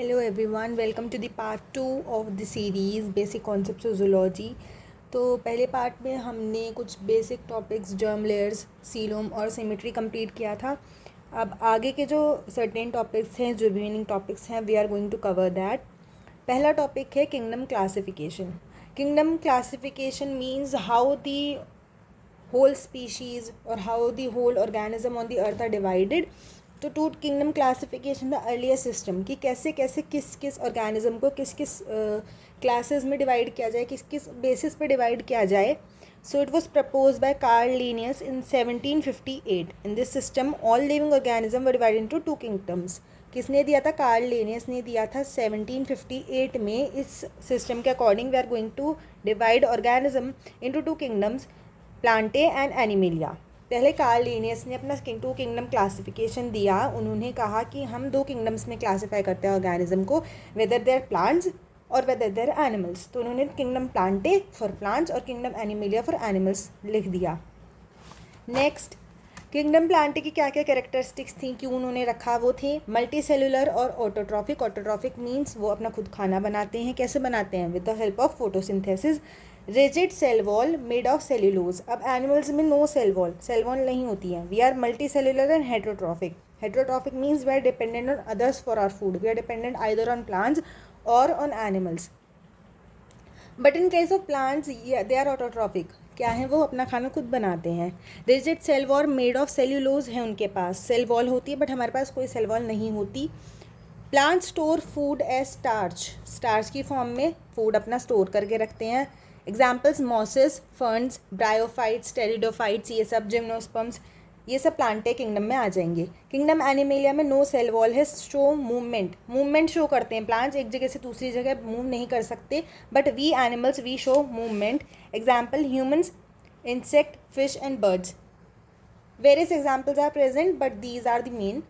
Hello everyone, welcome to the part 2 of the series Basic Concepts of Zoology। तो पहले part में हमने कुछ basic topics germ layers, coelom और symmetry complete किया था। अब आगे के जो सर्टेन टॉपिक्स हैं, जो रिमेनिंग टॉपिक्स हैं, we are going to cover that. पहला टॉपिक है kingdom classification. Kingdom classification means how the whole species or how the whole organism on the earth are divided। तो two kingdom classification the earlier system कि कैसे कैसे किस किस organism को किस किस क्लासेस में डिवाइड किया जाए, किस किस बेसिस पे डिवाइड किया जाए। So it was propose by Karl Linnaeus in 1758। In this system all living organism were divide into two kingdoms. किसने दिया था? कार्ल लिनियस ने दिया था 1758 में। इस सिस्टम के according we are going to divide organism into two kingdoms, plantae and animalia. पहले कार्ल लिनियस ने अपना टू किंगडम क्लासिफिकेशन दिया। उन्होंने कहा कि हम दो किंगडम्स में क्लासीफाई करते हैं ऑर्गेनिज्म को, वेदर देयर प्लांट्स और वेदर देयर एनिमल्स। तो उन्होंने किंगडम प्लांटे फॉर प्लांट्स और किंगडम एनिमेलिया फॉर एनिमल्स लिख दिया। नेक्स्ट, किंगडम प्लांटे की क्या क्या कैरेक्टरिस्टिक्स थी, क्यों उन्होंने रखा? वो थे मल्टी सेलुलर और ऑटोट्रॉफिक। ऑटोट्रॉफिक मीन्स वो अपना खुद खाना बनाते हैं। कैसे बनाते हैं? With the help of photosynthesis. Rigid cell wall made of cellulose. अब एनिमल्स में नो सेल वॉल नहीं होती है। We are multicellular and heterotrophic. Heterotrophic means we are dependent on others for our food. We are dependent either on plants और on animals. But in case of plants they are autotrophic. क्या है? वो अपना खाना खुद बनाते हैं। Rigid cell wall made of cellulose है उनके पास। सेल वॉल होती है बट हमारे पास कोई सेल वॉल नहीं होती। Plant store food as starch की फॉर्म में फूड अपना स्टोर करके रखते हैं। Examples mosses, ferns, bryophytes, pteridophytes, ये सब जिम्नोस्पर्म्स, ये सब प्लांटे किंगडम में आ जाएंगे। किंगडम एनिमेलिया में नो सेल वॉल है, शो मूवमेंट शो करते हैं। प्लांट्स एक जगह से दूसरी जगह मूव नहीं कर सकते, but we animals we show movement. Example humans, insect, fish and birds. Various examples are present but these are the main.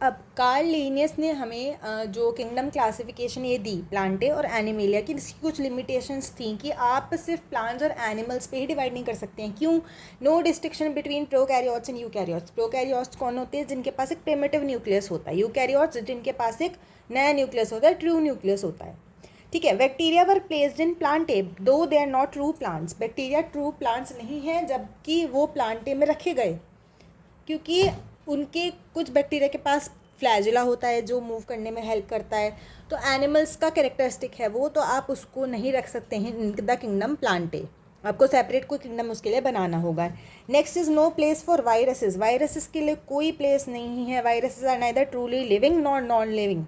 अब कार्ल लिनियस ने हमें जो किंगडम क्लासिफिकेशन ये दी प्लांटे और एनिमेलिया की, इसकी कुछ लिमिटेशंस थी कि आप सिर्फ प्लांट्स और एनिमल्स पे ही डिवाइड नहीं कर सकते हैं। क्यों? No distinction between prokaryotes and eukaryotes. Prokaryotes कौन होते हैं? जिनके पास एक प्रिमिटिव न्यूक्लियस होता है। यूकैरियोट्स जिनके पास एक नया न्यूक्लियस होता है, ट्रू न्यूक्लियस होता है। ठीक है। Bacteria were placed in plantae though they are not true plants. Bacteria true plants नहीं हैं जबकि वो प्लांटे में रखे गए, क्योंकि उनके कुछ बैक्टीरिया के पास फ्लैजिला होता है जो मूव करने में हेल्प करता है। तो एनिमल्स का कैरेक्टरिस्टिक है वो, तो आप उसको नहीं रख सकते हैं इन द किंगडम प्लांटे। आपको सेपरेट कोई किंगडम उसके लिए बनाना होगा। Next is no place for viruses. Viruses के लिए कोई प्लेस नहीं है। Viruses are neither truly living nor non living.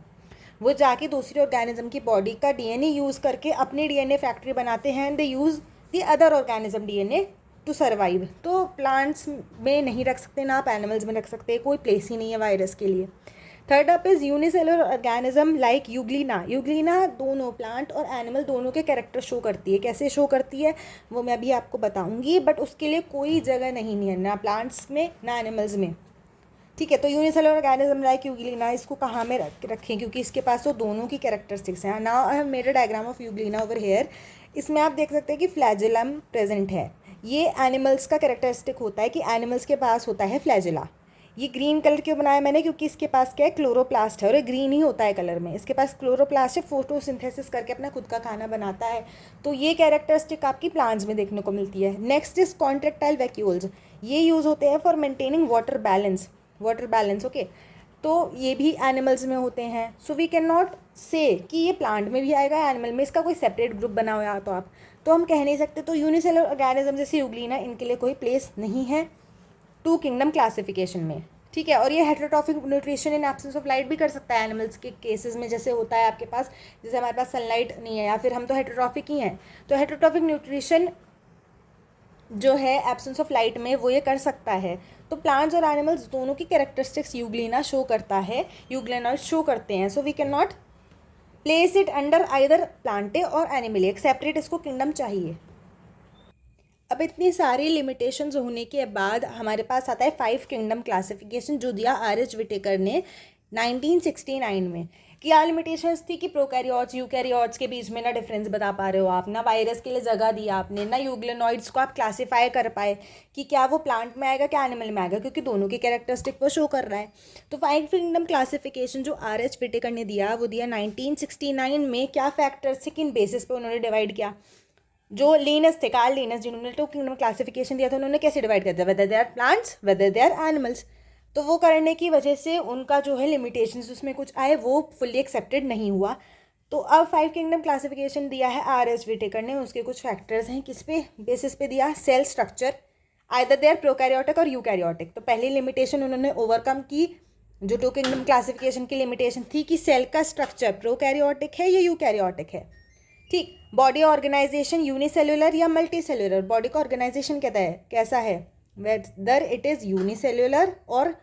वो जाके दूसरी ऑर्गेनिज्म की बॉडी का डीएनए यूज़ करके अपनी डीएनए फैक्ट्री बनाते हैं and they use the other organism DNA to survive. तो प्लांट्स में नहीं रख सकते, ना आप एनिमल्स में रख सकते, कोई प्लेस ही नहीं है वायरस के लिए। Third up is unicellular organism like Euglena. Euglena दोनों प्लांट और एनिमल दोनों के कैरेक्टर शो करती है। कैसे शो करती है वो मैं अभी आपको बताऊंगी, बट उसके लिए कोई जगह नहीं है, ना प्लांट्स में ना एनिमल्स में। ठीक है। तो यूनिसेलुलर ऑर्गेनिज्म लाइक यूग्लिना, इसको कहाँ में रखें? क्योंकि इसके पास तो दोनों की कैरेक्टरिस्टिक्स हैं। Now I have made a diagram of Euglena over here. इसमें आप देख सकते हैं कि फ्लैजिलम प्रेजेंट है। ये एनिमल्स का कैरेक्टरिस्टिक होता है कि एनिमल्स के पास होता है फ्लैजिला। ये ग्रीन कलर क्यों बनाया मैंने? क्योंकि इसके पास क्या है? क्लोरोप्लास्ट है, और ये ग्रीन ही होता है कलर में। इसके पास क्लोरोप्लास्ट है, फोटोसिंथेसिस करके अपना खुद का खाना बनाता है। तो ये कैरेक्टरिस्टिक आपकी प्लांट्स में देखने को मिलती है। Next is contractile vacuoles. ये यूज़ होते हैं for maintaining water balance. Okay. तो ये भी एनिमल्स में होते हैं। सो वी कैन नॉट से कि ये प्लांट में भी आएगा, एनिमल में इसका कोई सेपरेट ग्रुप बना हुआ तो हम कह नहीं सकते। तो यूनिसेलुलर ऑर्गेनिज्म जैसे यूग्लिना, इनके लिए कोई प्लेस नहीं है टू किंगडम क्लासिफिकेशन में। ठीक है। और ये heterotrophic nutrition in absence of light भी कर सकता है एनिमल्स के केसेस में। जैसे होता है आपके पास, जैसे हमारे पास सनलाइट नहीं है या फिर हम तो हेट्रोट्रॉफिक ही हैं, तो हेट्रोट्रॉफिक न्यूट्रिशन जो है एब्सेंस ऑफ लाइट में वो ये कर सकता है। तो प्लांट्स और एनिमल्स दोनों की कैरेक्टरिस्टिक्स यूग्लिना शो करता है, यूग्लिनॉइड शो करते हैं। So we can not place it under either plantae और एनिमल, एक सेपरेट इसको किंगडम चाहिए। अब इतनी सारी लिमिटेशंस होने के बाद हमारे पास आता है 5 किंगडम क्लासिफिकेशन, जो दिया आर एच विटेकर ने 1969 में। क्या लिमिटेशंस थी कि प्रोकैरियोट्स यूकैरियोट्स के बीच में ना डिफरेंस बता पा रहे हो आप, ना वायरस के लिए जगह दी आपने, ना यूग्लिनॉइड्स को आप क्लासीफाई कर पाए कि क्या वो प्लांट में आएगा क्या एनिमल में आएगा, क्योंकि दोनों के कैरेक्टरिस्टिक वो शो कर रहा है। तो 5 किंगडम क्लासिफिकेशन जो R.H. व्हिटेकर ने दिया वो दिया 1969 में। क्या फैक्टर्स थे, किन बेसिस पे उन्होंने डिवाइड किया? जो लिनस थे, कार्ल लिनस, जिन्होंने 2 किंगडम क्लासिफिकेशन दिया था, उन्होंने कैसे डिवाइड किया था? Whether they are plants, whether they are animals. तो वो करने की वजह से उनका जो है लिमिटेशंस उसमें कुछ आए, वो फुल्ली एक्सेप्टेड नहीं हुआ। तो अब 5 किंगडम क्लासिफिकेशन दिया है R.H. व्हिटेकर ने, उसके कुछ फैक्टर्स हैं, किस पे बेसिस पे दिया? Cell structure, either they are prokaryotic और यूकैरियोटिक। तो पहली लिमिटेशन उन्होंने ओवरकम की, जो 2 किंगडम क्लासिफिकेशन की लिमिटेशन थी कि सेल का स्ट्रक्चर प्रोकैरियोटिक है या यूकैरियोटिक है। ठीक, बॉडी ऑर्गेनाइजेशन यूनिसेल्युलर या मल्टी सेल्युलर, बॉडी का ऑर्गेनाइजेशन कहता है कैसा है, वेदर इट इज़ यूनिसेल्युलर और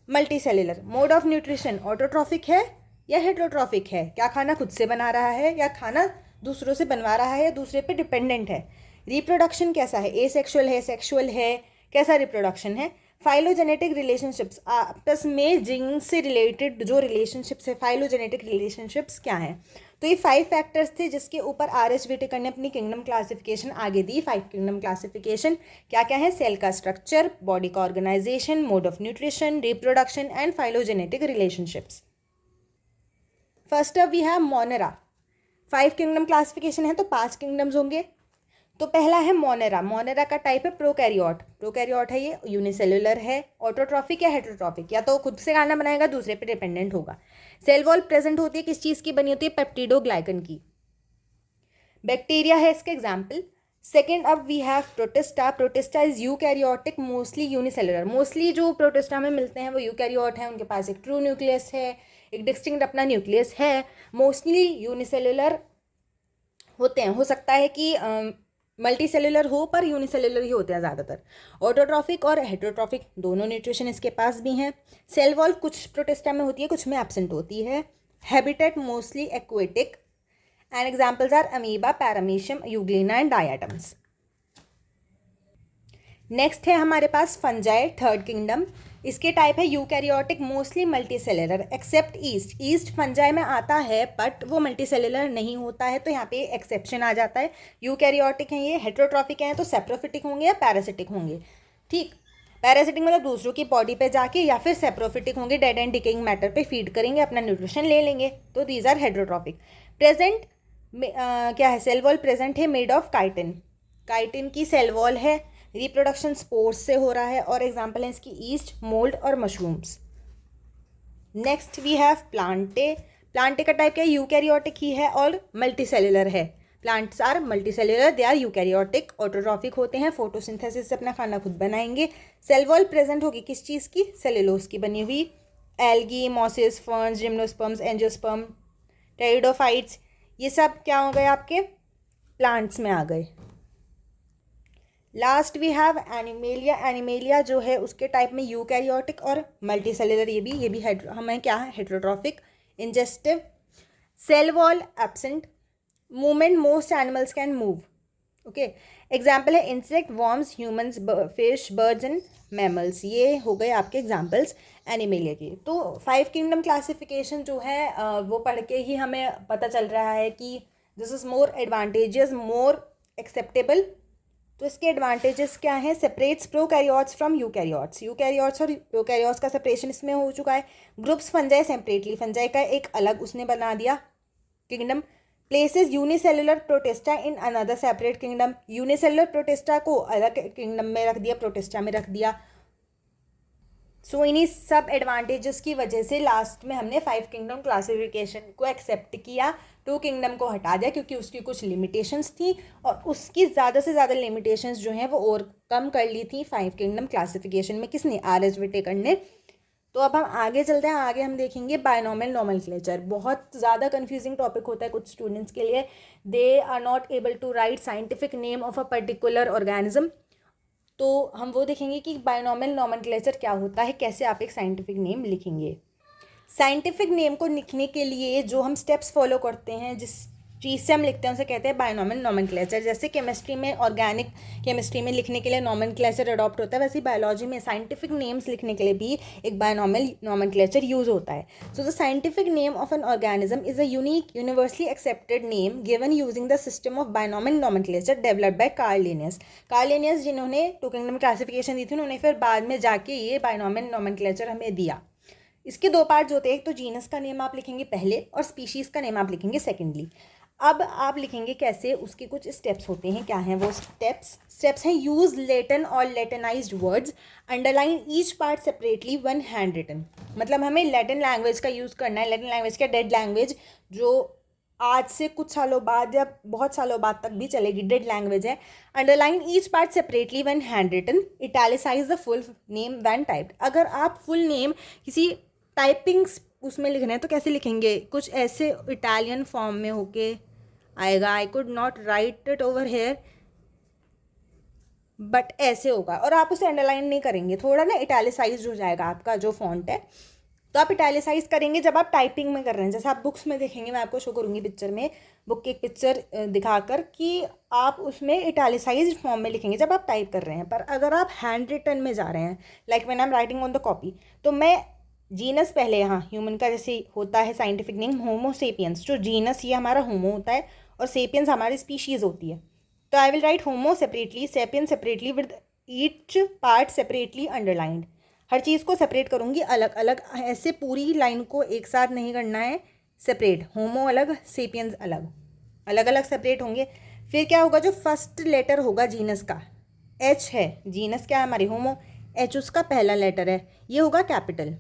multi cellular. Mode of nutrition autotrophic है या हेट्रोट्रॉफिक है, क्या खाना खुद से बना रहा है या खाना दूसरों से बनवा रहा है या दूसरे पे डिपेंडेंट है। रिप्रोडक्शन कैसा है, एसेक्सुअल है, सेक्सुअल है, कैसा रिप्रोडक्शन है। फाइलोजेनेटिक रिलेशनशिप्स, आपस में जीन से रिलेटेड जो रिलेशनशिप्स है, फाइलोजेनेटिक रिलेशनशिप्स क्या हैं। तो ये 5 फैक्टर्स थे जिसके ऊपर R.H. व्हिटेकर ने अपनी किंगडम क्लासिफिकेशन आगे दी। 5 किंगडम क्लासिफिकेशन क्या क्या है? सेल का स्ट्रक्चर, बॉडी का organisation, mode of nutrition, reproduction and phylogenetic relationships. First up we have monera. 5 kingdom classification है तो 5 किंगडम्स होंगे। तो पहला है मोनेरा। मोनेरा का टाइप है प्रोकैरियोट। प्रोकैरियोट है ये, यूनिसेल्युलर है, ऑटोट्रॉफिक या हेट्रोट्रॉफिक, या तो खुद से खाना बनाएगा दूसरे पे डिपेंडेंट होगा। सेल वॉल प्रेजेंट होती है, किस चीज़ की बनी होती है? पेप्टिडोग्लाइकन की। बैक्टीरिया है इसके एग्जाम्पल। सेकेंड अब we have protista. Protista is eukaryotic, mostly unicellular. Mostly जो प्रोटिस्टा में मिलते हैं वो यूकैरियोट हैं, उनके पास एक ट्रू न्यूक्लियस है, एक डिस्टिंक्ट अपना न्यूक्लियस है, मोस्टली यूनिसेल्युलर होते हैं। हो सकता है कि मल्टी सेल्युलर हो पर यूनिसेल्युलर ही होते हैं ज़्यादातर। ऑटोट्रॉफिक और हेट्रोट्रॉफिक दोनों न्यूट्रिशन इसके पास भी हैं। सेल वॉल कुछ प्रोटिस्टा में होती है, कुछ में एब्सेंट होती है। Habitat mostly aquatic and examples are amoeba, paramecium, euglena and diatoms. Next है हमारे पास फंजाई, थर्ड किंगडम। इसके टाइप है eukaryotic, mostly multi cellular except yeast. Yeast fungi में आता है बट वो मल्टी सेल्युलर नहीं होता है, तो यहाँ पे एक्सेप्शन आ जाता है। यूकैरियोटिक हैं ये, हेट्रोट्रॉफिक हैं तो सेप्रोफिटिक होंगे या पैरासिटिक होंगे। ठीक, पैरासिटिक मतलब दूसरों की बॉडी पे जाके, या फिर सेप्रोफिटिक होंगे, डेड एंड डिकेइंग मैटर पे फीड करेंगे, अपना न्यूट्रिशन ले लेंगे, तो दीज आर हेट्रोट्रॉफिक। प्रेजेंट क्या है? सेल वॉल प्रेजेंट है, मेड ऑफ काइटिन। काइटिन की सेल वॉल है, रिप्रोडक्शन स्पोर्स से हो रहा है, और एग्जाम्पल है इसकी ईस्ट, मोल्ड और mushrooms. Next we have plantae. Plantae का टाइप क्या है? यूकैरियोटिक ही है और मल्टी सेल्युलर है। Plants are multi cellular, they are eukaryotic, autotrophic होते हैं, फोटोसिंथेसिस से अपना खाना खुद बनाएंगे। सेल वॉल प्रेजेंट होगी किस चीज़ की? सेलुलोज की बनी हुई। Algae, mosses, ferns, gymnosperms, angiosperm, pteridophytes, ये सब क्या हो गए आपके? प्लांट्स में आ गए। Last we have animalia. Animalia जो है उसके टाइप में यूकैरियोटिक और मल्टी सेल्युलर, ये भी हमें क्या है? Heterotrophic. Ingestive, cell wall absent, movement most animals can move. Okay, example है insect, worms, humans, fish, birds and mammals. ये हो गए आपके एग्जाम्पल्स एनिमेलिया के। तो 5 किंगडम क्लासिफिकेशन जो है वो पढ़ के ही हमें पता चल रहा है कि this is more advantages, more acceptable. तो इसके एडवांटेजेस क्या हैं? Separates prokaryotes from eukaryotes. Eukaryotes और प्रोकैरियोट्स का सेपरेशन इसमें हो चुका है। ग्रुप्स फंजाई सेपरेटली, फंजाई का एक अलग उसने बना दिया kingdom. Places unicellular protista in another separate kingdom. Unicellular protista को अलग किंगडम में रख दिया, प्रोटिस्टा में रख दिया। सो इन्हीं सब एडवांटेजेस की वजह से लास्ट में हमने 5 किंगडम क्लासिफिकेशन को एक्सेप्ट किया, 2 किंगडम को हटा दिया क्योंकि उसकी कुछ लिमिटेशंस थी, और उसकी ज़्यादा से ज़्यादा लिमिटेशंस जो हैं वो और कम कर ली थी 5 किंगडम क्लासिफिकेशन में। किसने? R.H. व्हिटेकर ने। तो अब हम आगे चलते हैं, आगे हम देखेंगे बायनॉमियल नोमेनक्लेचर। बहुत ज़्यादा कन्फ्यूजिंग टॉपिक होता है कुछ स्टूडेंट्स के लिए। They are not able to write scientific name of a particular organism. तो हम वो देखेंगे कि बायनॉमियल नोमेनक्लेचर क्या होता है, कैसे आप एक साइंटिफिक नेम लिखेंगे। साइंटिफिक नेम को लिखने के लिए जो हम स्टेप्स फॉलो करते हैं, जिस चीज़ से हम लिखते हैं उसे कहते हैं बायनॉमियल नोमेनक्लेचर। जैसे केमिस्ट्री में, ऑर्गेनिक केमिस्ट्री में लिखने के लिए नोमेनक्लेचर अडॉप्ट होता है, वैसे ही बायोलॉजी में साइंटिफिक नेम्स लिखने के लिए भी एक बायनॉमियल नोमेनक्लेचर यूज होता है। So the scientific name of an organism is a unique universally accepted name given using the system of binomial nomenclature developed by Karl Linnaeus. Karl Linnaeus जिन्होंने to kingdom classification दी थी, उन्होंने फिर बाद में जाके ये बायनॉमियल नोमेनक्लेचर हमें दिया। इसके दो पार्ट्स होते हैं, एक तो जीनस का नेम आप लिखेंगे पहले और स्पीशीज़ का नेम आप लिखेंगे सेकेंडली। अब आप लिखेंगे कैसे, उसके कुछ स्टेप्स होते हैं। क्या हैं वो स्टेप्स हैं, यूज लेटन और Latinised words, underline each part separately when hand written. मतलब हमें लैटिन लैंग्वेज का यूज़ करना है। लैटिन लैंग्वेज क्या, डेड लैंग्वेज, जो आज से कुछ सालों बाद या बहुत सालों बाद तक भी चलेगी, डेड लैंग्वेज है। Underline each part separately when hand written, italicise the full name when typed. अगर आप फुल नेम किसी टाइपिंग उसमें लिखना है तो कैसे लिखेंगे, कुछ ऐसे इटालियन फॉर्म में होके आएगा। I could not right it over here, but ऐसे होगा, और आप उसे अंडरलाइन नहीं करेंगे, थोड़ा ना इटैलिसाइज हो जाएगा आपका जो फॉन्ट है। तो आप इटैलिसाइज करेंगे जब आप टाइपिंग में कर रहे हैं। जैसे आप बुक्स में देखेंगे, मैं आपको शो करूँगी पिक्चर में, बुक की एक पिक्चर दिखाकर, कि आप उसमें इटैलिसाइज फॉर्म में लिखेंगे जब आप टाइप कर रहे हैं। पर अगर आप हैंड रिटन में जा रहे हैं, like when I am writing on the copy, तो मैं जीनस पहले, यहाँ ह्यूमन का जैसे होता है साइंटिफिक नेम होमो सेपियंस, जो जीनस ये हमारा होमो होता है और सेपियंस हमारी स्पीशीज़ होती है। तो I will write Homo separately, sapiens separately, with each part separately underlined. हर चीज़ को सेपरेट करूँगी अलग अलग, ऐसे पूरी लाइन को एक साथ नहीं करना है, सेपरेट, होमो अलग, सेपियंस अलग, अलग अलग सेपरेट होंगे। फिर क्या होगा, जो फर्स्ट लेटर होगा जीनस का, एच है, जीनस क्या है हमारी होमो, एच उसका पहला लेटर है, ये होगा कैपिटल।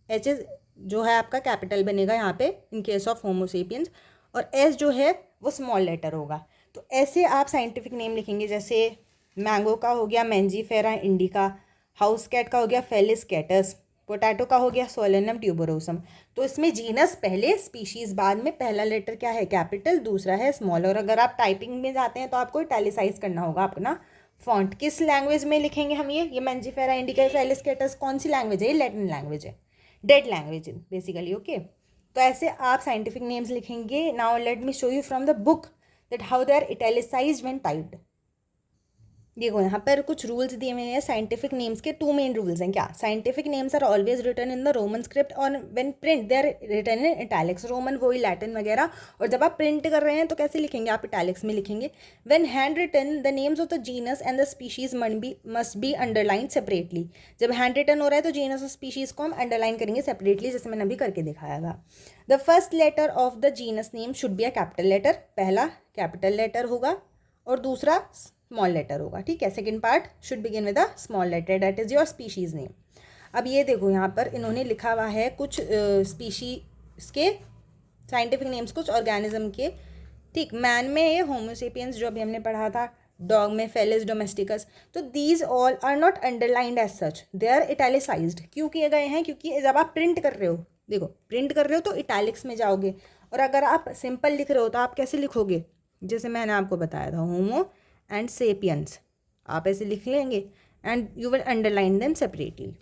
एच इज जो है आपका कैपिटल बनेगा यहाँ पे इन केस ऑफ होमोसेपियंस, और एस जो है वो स्मॉल लेटर होगा। तो ऐसे आप साइंटिफिक नेम लिखेंगे। जैसे मैंगो का हो गया मैंजीफेरा इंडिका, हाउस कैट का हो गया फेलिस कैटस, पोटैटो का हो गया सोलेनम ट्यूबरोसम। तो इसमें जीनस पहले, स्पीशीज़ बाद में, पहला लेटर क्या है कैपिटल, दूसरा है स्मॉल। और अगर आप टाइपिंग में जाते हैं तो आपको इटैलिसाइज करना होगा अपना फॉन्ट। किस लैंग्वेज में लिखेंगे हम ये मैंजीफेरा इंडिका फेलिस कैटस कौन सी लैंग्वेज है, ये लैटिन लैंग्वेज है, डेड लैंग्वेज बेसिकली। ओके, तो ऐसे आप साइंटिफिक नेम्स लिखेंगे। Now let me show you from the book that how they are italicised when typed. देखो यहाँ पर कुछ रूल्स दिए हुए हैं साइंटिफिक नेम्स के। टू मेन रूल्स हैं। क्या, scientific names are always written in the Roman script और when print they are written in italics. Roman वही लैटिन वगैरह, और जब आप प्रिंट कर रहे हैं तो कैसे लिखेंगे, आप इटैलिक्स में लिखेंगे। When hand written the names of the genus and the species must be underline separately. जब हैंड रिटन हो रहा है तो जीनस और स्पीशीज को हम अंडरलाइन करेंगे सेपरेटली, जैसे मैंने अभी करके दिखाया था। The first letter of the genus name should be a capital letter, पहला कैपिटल लेटर होगा और दूसरा स्मॉल लेटर होगा। ठीक है, second part should begin with a small letter, that is your species name. अब ये देखो यहाँ पर इन्होंने लिखा हुआ है कुछ स्पीशीज के साइंटिफिक नेम्स, कुछ ऑर्गेनिज्म के। ठीक, मैन में ये होमोसेपियंस जो अभी हमने पढ़ा था, डॉग में फेलिस डोमेस्टिकस। तो these all are not underlined as such, they are italicised. क्यों किए गए हैं, क्योंकि जब आप प्रिंट कर रहे हो, देखो प्रिंट कर रहे हो तो इटैलिक्स में जाओगे, और अगर आप सिंपल लिख रहे हो तो आप कैसे लिखोगे, जैसे मैंने आपको बताया था होमो एंड सेपियंस, आप ऐसे लिख लेंगे and you will underline them separately.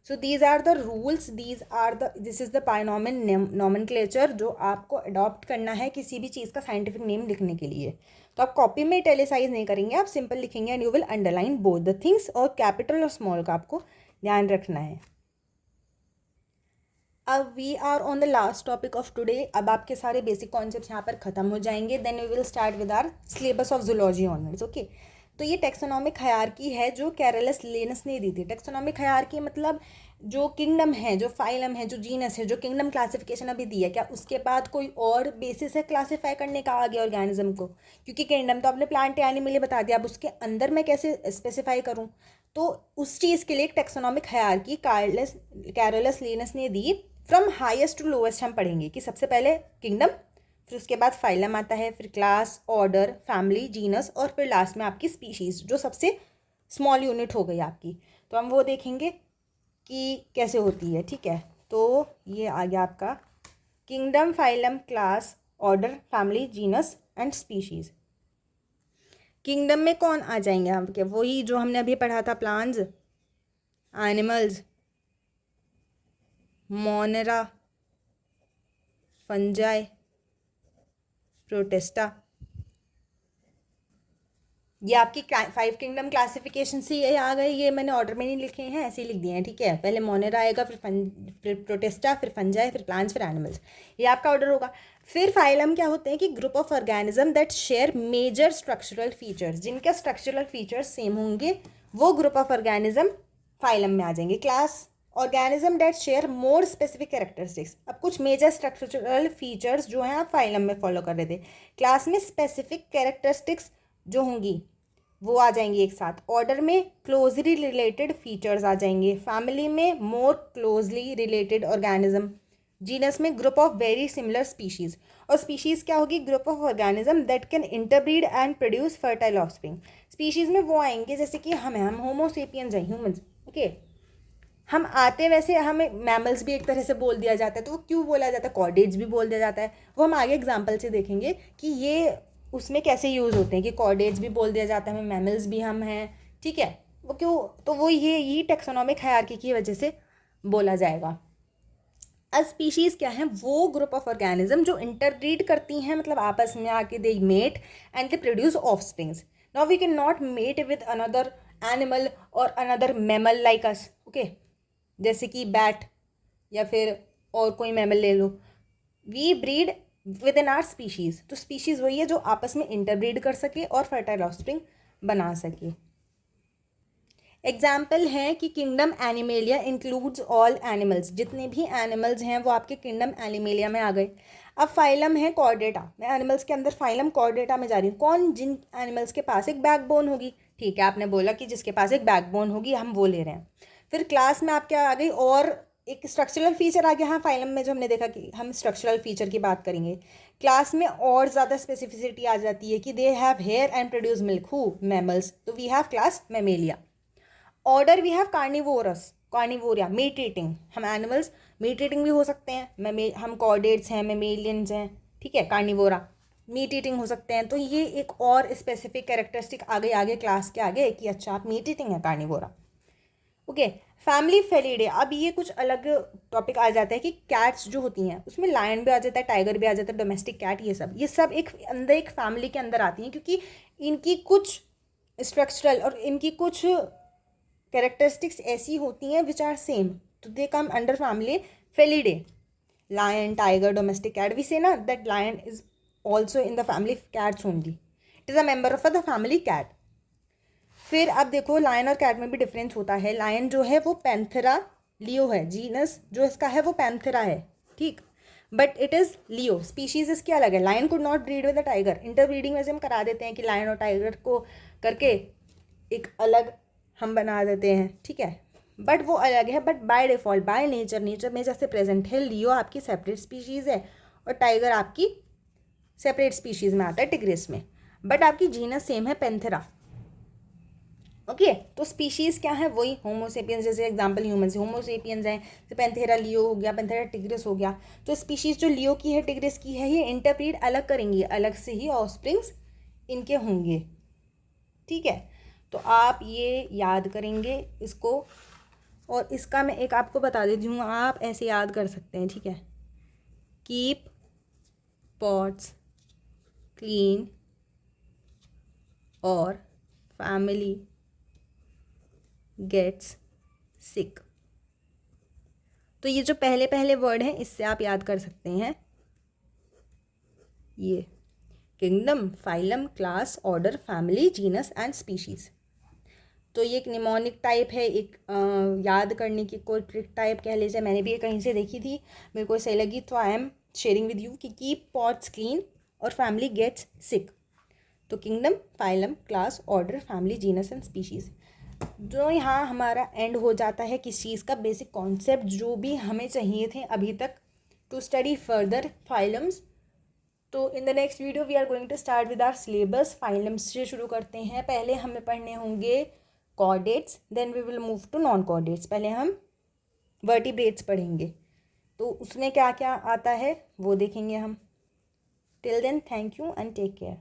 So these are the rules, this is the binomial nomenclature जो आपको अडॉप्ट करना है किसी भी चीज़ का साइंटिफिक नेम लिखने के लिए। तो आप कॉपी में इटैलिसाइज नहीं करेंगे, आप सिंपल लिखेंगे and you will underline both the things, और कैपिटल और स्मॉल का आपको ध्यान रखना है। अब we are on the last topic of today. अब आपके सारे बेसिक कॉन्सेप्ट्स यहाँ पर खत्म हो जाएंगे, then we will start with our syllabus of zoology honours. Okay, तो ये टेक्सोनॉमिक हायरार्की है जो कैरलस लिनस ने दी थी। टेक्सोनॉमिक हायरार्की मतलब जो किंगडम है, जो फाइलम है, जो जीनस है, जो किंगडम क्लासिफिकेशन अभी दी है, क्या उसके बाद कोई और बेसिस है क्लासीफाई करने का आगे ऑर्गेनिज्म को, क्योंकि किंगडम तो आपने प्लांट एनिमल बता दिया, अब उसके अंदर मैं कैसे स्पेसिफाई करूँ, तो उस चीज़ के लिए एक टेक्सोनॉमिक हायरार्की कैरलस लिनस ने दी। फ्रॉम हाईएस्ट टू लोवेस्ट हम पढ़ेंगे कि सबसे पहले किंगडम, फिर उसके बाद फाइलम आता है, फिर क्लास, ऑर्डर, फैमिली, जीनस, और फिर लास्ट में आपकी स्पीशीज़ जो सबसे स्मॉल यूनिट हो गई आपकी। तो हम वो देखेंगे कि कैसे होती है। ठीक है, तो ये आ गया आपका kingdom, phylum, class, order, family, genus and species. Kingdom में कौन आ जाएंगे आपके, वही जो हमने अभी पढ़ा था, plants, animals, Monera, fungi, Protista. ये आपकी 5 किंगडम क्लासिफिकेशन से ये आ गए, ये मैंने ऑर्डर में नहीं लिखे हैं, ऐसे ही लिख दिए हैं, ठीक है। पहले मोनेरा आएगा, फिर प्रोटेस्टा, फिर फंजाई, फिर प्लांट्स, फिर एनिमल्स, ये आपका ऑर्डर होगा। फिर फाइलम क्या होते हैं कि group of organism that share major structural features, जिनके स्ट्रक्चरल फीचर्स सेम होंगे वो ग्रुप ऑफ ऑर्गेनिज्म फाइलम में आ जाएंगे। Class organism that share more specific characteristics, अब कुछ मेजर स्ट्रक्चरल फीचर्स जो हैं आप फाइलम में फॉलो कर रहे थे, क्लास में स्पेसिफिक कैरेक्टरिस्टिक्स जो होंगी वो आ जाएंगी एक साथ। ऑर्डर में क्लोजली रिलेटेड फीचर्स आ जाएंगे, फैमिली में more closely related organism, genus में group of very similar species, और स्पीशीज क्या होगी, group of organism that can interbreed and produce fertile offspring. Species में वो आएंगे जैसे कि हम होमो सेपियंस हैं, ह्यूमंस, ओके। हम आते वैसे हमें मैमल्स भी एक तरह से बोल दिया जाता है, तो वो क्यों बोला जाता है, कॉर्डेट्स भी बोल दिया जाता है, वो हम आगे एग्जाम्पल से देखेंगे कि ये उसमें कैसे यूज़ होते हैं, कि कॉर्डेट्स भी बोल दिया जाता है, हमें मैमल्स भी हम हैं, ठीक है। वो क्यों, तो वो ये टेक्सोनॉमिक हायरार्की की वजह से बोला जाएगा। अब स्पीशीज़ क्या है, वो ग्रुप ऑफ ऑर्गेनिज्म जो इंटरब्रीड करती हैं, मतलब आपस में आके they mate and they produce offsprings. Now we can not mate with another animal और another mammal like us, okay, जैसे कि बैट या फिर और कोई मैमल ले लो। We breed within our species, तो स्पीशीज़ वही है जो आपस में इंटरब्रीड कर सके और फर्टाइल ऑफस्प्रिंग बना सके। एग्जाम्पल है कि kingdom animalia includes all animals, जितने भी एनिमल्स हैं वो आपके किंगडम एनिमेलिया में आ गए। अब फाइलम है कॉर्डेटा, मैं एनिमल्स के अंदर फाइलम कॉर्डेटा में जा रही हूँ। कौन, जिन एनिमल्स के पास एक बैकबोन होगी, ठीक है, आपने बोला कि जिसके पास एक बैकबोन होगी हम वो ले रहे हैं। फिर क्लास में आप क्या आ गई, और एक स्ट्रक्चरल फीचर आ गया। हाँ, फाइलम में जो हमने देखा कि हम स्ट्रक्चरल फीचर की बात करेंगे, क्लास में और ज़्यादा स्पेसिफिसिटी आ जाती है कि they have hair and produce milk, हु, मैमल्स, तो we have class Mammalia. Order we have carnivorous, Carnivora, meat eating, हम एनिमल्स मीट ईटिंग भी हो सकते हैं, हम कॉर्डेट्स हैं, मेमेलियंस हैं, ठीक है, कार्निवोरा मीट ईटिंग हो सकते हैं। तो ये एक और स्पेसिफिक कैरेक्टरिस्टिक आगे क्लास के आगे कि अच्छा आप मीट ईटिंग है, कार्निवोरा, ओके। फैमिली फेलिडे, अब ये कुछ अलग टॉपिक आ जाता है कि कैट्स जो होती हैं उसमें लायन भी आ जाता है, टाइगर भी आ जाता है, डोमेस्टिक कैट, ये सब एक अंदर एक फैमिली के अंदर आती हैं, क्योंकि इनकी कुछ स्ट्रक्चरल और इनकी कुछ कैरेक्टरिस्टिक्स ऐसी होती हैं विच आर सेम, तो they come under family Felidae. Lion, tiger, domestic cat, we say ना that lion is also in the family cats only, it is a member of the family cat. फिर अब देखो lion और cat में भी difference होता है। Lion जो है वो पैंथेरा लियो है, जीनस जो इसका है वो पैंथेरा है, ठीक, but it is leo, species इसकी अलग है। Lion could not breed with the tiger, interbreeding वैसे हम करा देते हैं कि लायन और टाइगर को करके एक अलग हम बना देते हैं, ठीक है, बट वो अलग है। But by default, by nature में जैसे प्रेजेंट है, लियो आपकी सेपरेट स्पीशीज़ है और टाइगर आपकी सेपरेट स्पीशीज़ में आता है, टिग्रिस में, बट आपकी जीनस सेम है, पैंथेरा, ओके। तो स्पीशीज़ क्या है, वही होमोसेपियंस, जैसे एग्जांपल ह्यूमन से होमोसेपियंस हैं, तो पैंथेरा लियो हो गया, पैंथेरा टिग्रिस हो गया। तो स्पीशीज़ जो लियो की है, टिग्रिस की है, ये इंटरब्रीड अलग करेंगी, अलग से ही ऑफस्प्रिंग्स इनके होंगे, ठीक है। तो आप ये याद करेंगे इसको, और इसका मैं एक आपको बता देती हूँ, आप ऐसे याद कर सकते हैं, ठीक है। कीप पॉट्स क्लीन और फैमिली गेट्स सिक। तो ये जो पहले वर्ड हैं इससे आप याद कर सकते हैं, ये kingdom, phylum, class, order, family, genus and species. तो ये एक निमोनिक टाइप है, एक याद करने की कोई ट्रिक टाइप कह लीजिए, मैंने भी ये कहीं से देखी थी, मेरे को सही लगी, तो I am sharing with you कि कीप पॉट्स क्लीन और फैमिली गेट्स सिक। तो kingdom, phylum, class, order, family, genus and species. जो यहाँ हमारा एंड हो जाता है किस चीज़ का, बेसिक कॉन्सेप्ट जो भी हमें चाहिए थे अभी तक टू स्टडी फर्दर फाइलम्स। तो in the next video we are going to start with our syllabus. Phylums से शुरू करते हैं, पहले हमें पढ़ने होंगे chordates, then we will move to non chordates. पहले हम वर्टिब्रेट्स पढ़ेंगे, तो उसमें क्या क्या आता है वो देखेंगे हम। Till then, thank you and take care.